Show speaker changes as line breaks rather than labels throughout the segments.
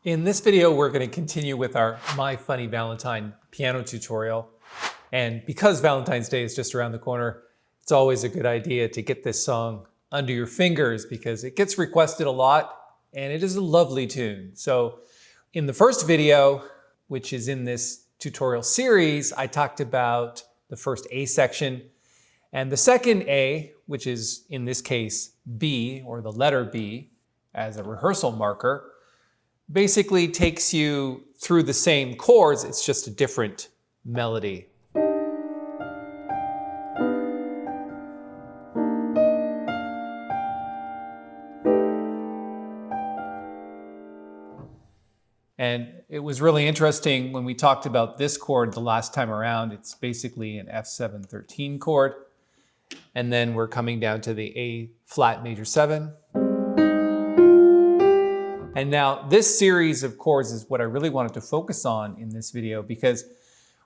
In this video, we're going to continue with our My Funny Valentine piano tutorial. And because Valentine's Day is just around the corner, it's always a good idea to get this song under your fingers because it gets requested a lot and it is a lovely tune. So in the first video, which is in this tutorial series, I talked about the first A section, and the second A, which is in this case B, or the letter B as a rehearsal marker, basically takes you through the same chords, it's just a different melody. And it was really interesting when we talked about this chord the last time around. It's basically an F7-13 chord. And then we're coming down to the A flat major 7. And now this series of chords is what I really wanted to focus on in this video because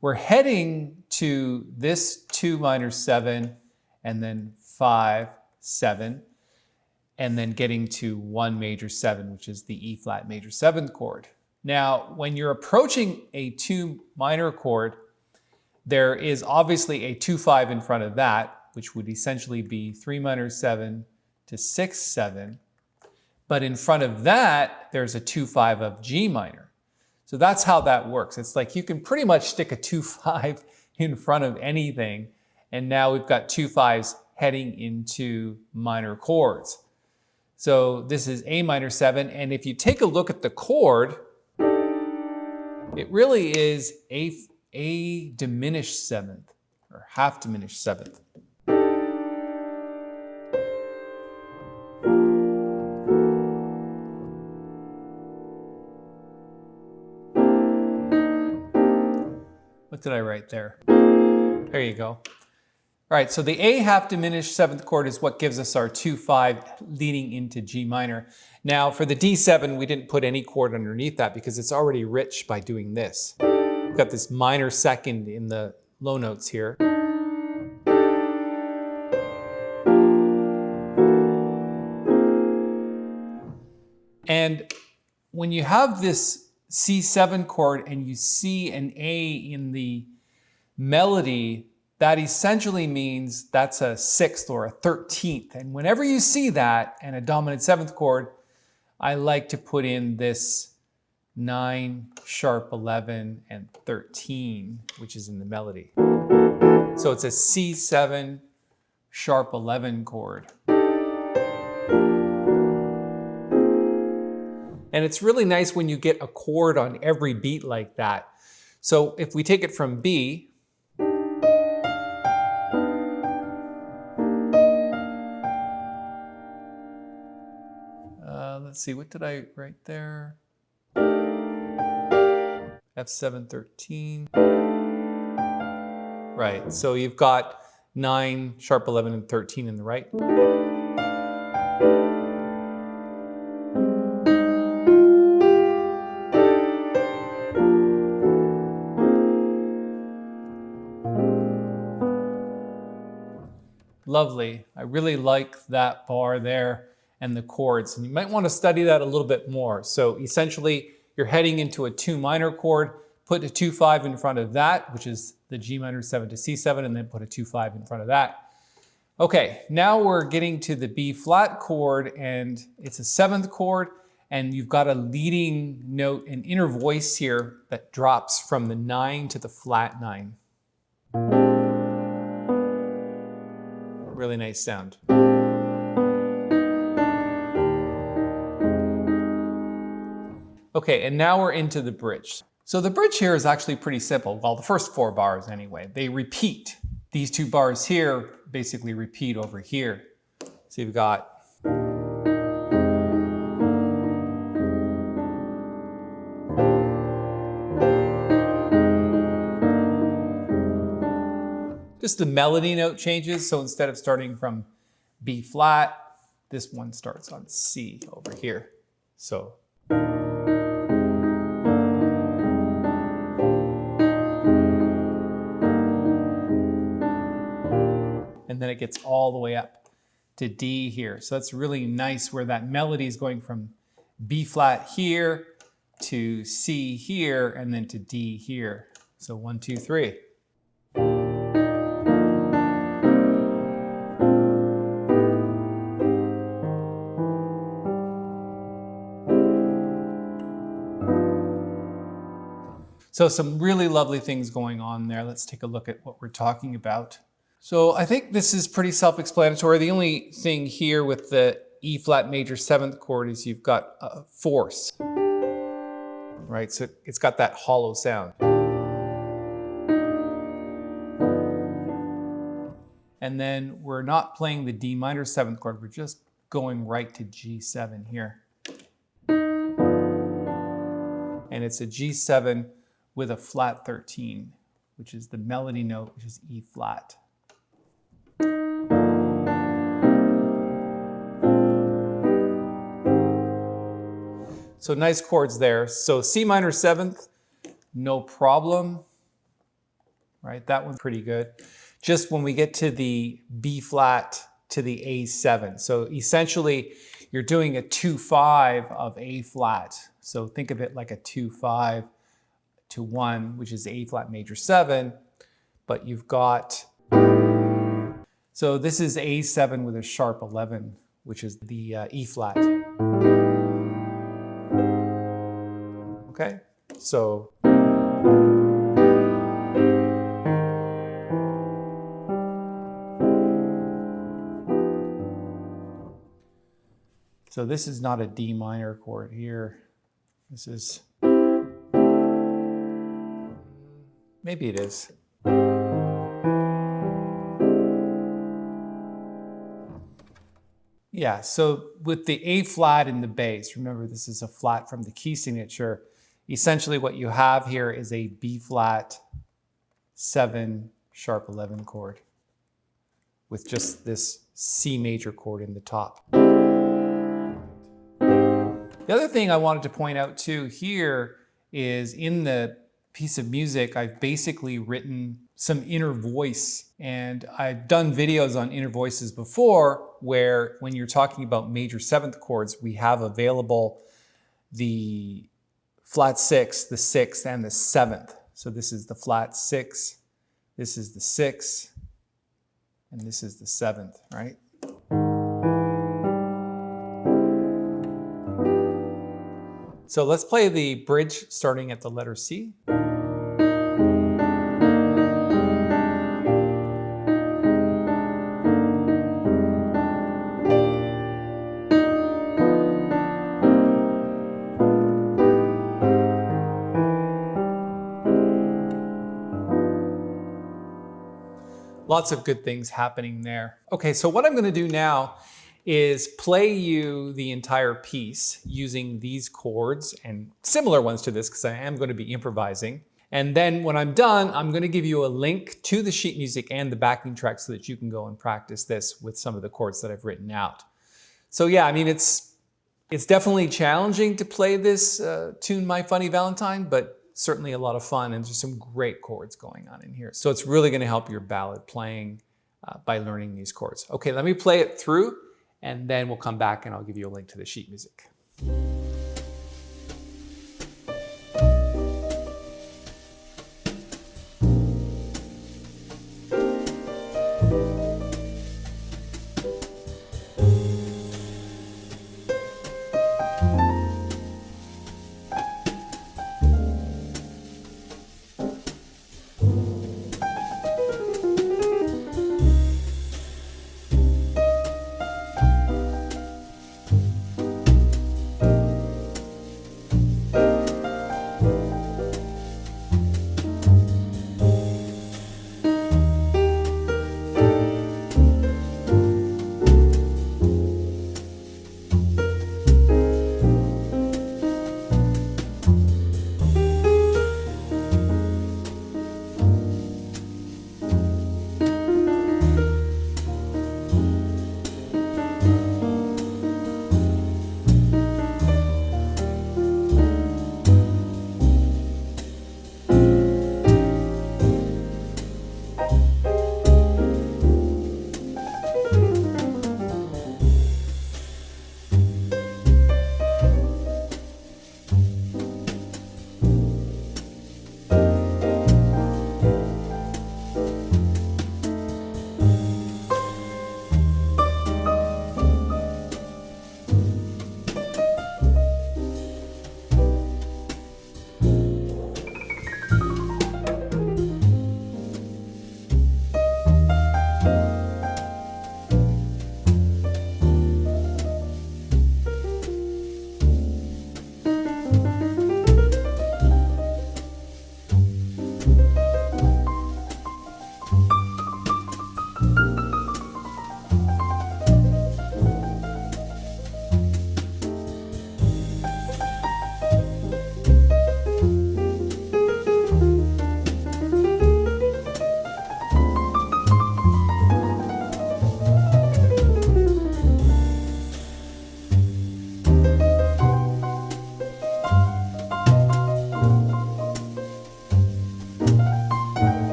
we're heading to this 2 minor 7 and then 5, 7, and then getting to 1 major 7, which is the E flat major 7th chord. Now, when you're approaching a 2 minor chord, there is obviously a 2-5 in front of that, which would essentially be 3 minor 7 to 6, 7. But in front of that, there's a 2-5 of G minor. So that's how that works. It's like you can pretty much stick a 2-5 in front of anything. And now we've got 2-5s heading into minor chords. So this is A minor 7. And if you take a look at the chord, it really is A diminished 7th or half diminished 7th. What did I write there? There you go. All right, so the A half diminished 7th chord is what gives us our 2-5 leading into G minor. Now for the D7, we didn't put any chord underneath that because it's already rich by doing this. We've got this minor second in the low notes here. And when you have this C7 chord and you see an A in the melody, that essentially means that's a 6th or a 13th. And whenever you see that and a dominant 7th chord, I like to put in this 9, sharp 11, and 13, which is in the melody. So it's a C7 sharp 11 chord. And it's really nice when you get a chord on every beat like that. So if we take it from B, let's see, what did I write there? F7-13. Right, so you've got 9, sharp 11, and 13 in the right. Lovely. I really like that bar there and the chords. And you might want to study that a little bit more. So essentially, you're heading into a 2 minor chord, put a 2-5 in front of that, which is the G minor 7 to C7, and then put a 2-5 in front of that. Okay, now we're getting to the B flat chord, and it's a 7th chord, and you've got a leading note, an inner voice here that drops from the 9 to the flat 9. Really nice sound. Okay, and now we're into the bridge. So the bridge here is actually pretty simple. Well, the first 4 bars anyway. They repeat. These 2 bars here basically repeat over here. So you've got just the melody note changes. So instead of starting from B flat, this one starts on C over here. So. And then it gets all the way up to D here. So that's really nice where that melody is going from B flat here to C here, and then to D here. So 1, 2, 3. So some really lovely things going on there. Let's take a look at what we're talking about. So I think this is pretty self-explanatory. The only thing here with the E flat major 7th chord is you've got a force, right? So it's got that hollow sound. And then we're not playing the D minor 7th chord. We're just going right to G7 here. And it's a G7 with a flat 13, which is the melody note, which is E flat. So nice chords there. So C minor 7th, no problem, right? That one's pretty good. Just when we get to the B flat to the A7. So essentially, you're doing a 2-5 of A flat. So think of it like a 2-5 to 1, which is A flat major 7, but you've got, so this is A7 with a sharp 11, which is the E flat. Okay, so this is not a D minor chord here. This is, maybe it is. Yeah, so with the A flat in the bass, remember this is a flat from the key signature. Essentially what you have here is a B flat 7 sharp 11 chord with just this C major chord in the top. The other thing I wanted to point out too here is in the piece of music, I've basically written some inner voice, and I've done videos on inner voices before where when you're talking about major 7th chords, we have available the flat 6, the 6th, and the 7th. So this is the flat 6, this is the 6, and this is the 7th, right? So let's play the bridge starting at the letter C. Lots of good things happening there. Okay, so what I'm going to do now is play you the entire piece using these chords and similar ones to this because I am going to be improvising. And then when I'm done, I'm going to give you a link to the sheet music and the backing track so that you can go and practice this with some of the chords that I've written out. So yeah, I mean, it's definitely challenging to play this tune, My Funny Valentine, but certainly a lot of fun, and there's some great chords going on in here. So it's really going to help your ballad playing by learning these chords. Okay, let me play it through, and then we'll come back and I'll give you a link to the sheet music.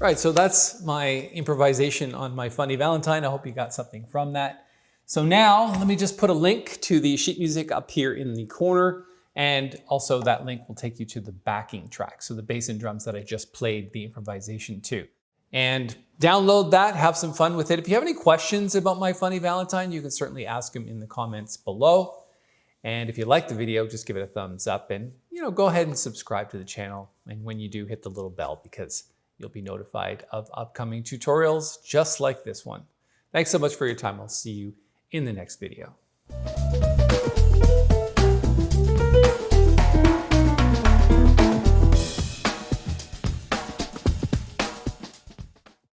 Right, so that's my improvisation on my Funny Valentine. I hope you got something from that. So now let me just put a link to the sheet music up here in the corner, and also that link will take you to the backing track, so the bass and drums that I just played the improvisation to. And download that, have some fun with it. If you have any questions about my Funny Valentine, you can certainly ask them in the comments below. And if you like the video, just give it a thumbs up and go ahead and subscribe to the channel. And when you do, hit the little bell because you'll be notified of upcoming tutorials just like this one. Thanks so much for your time. I'll see you in the next video.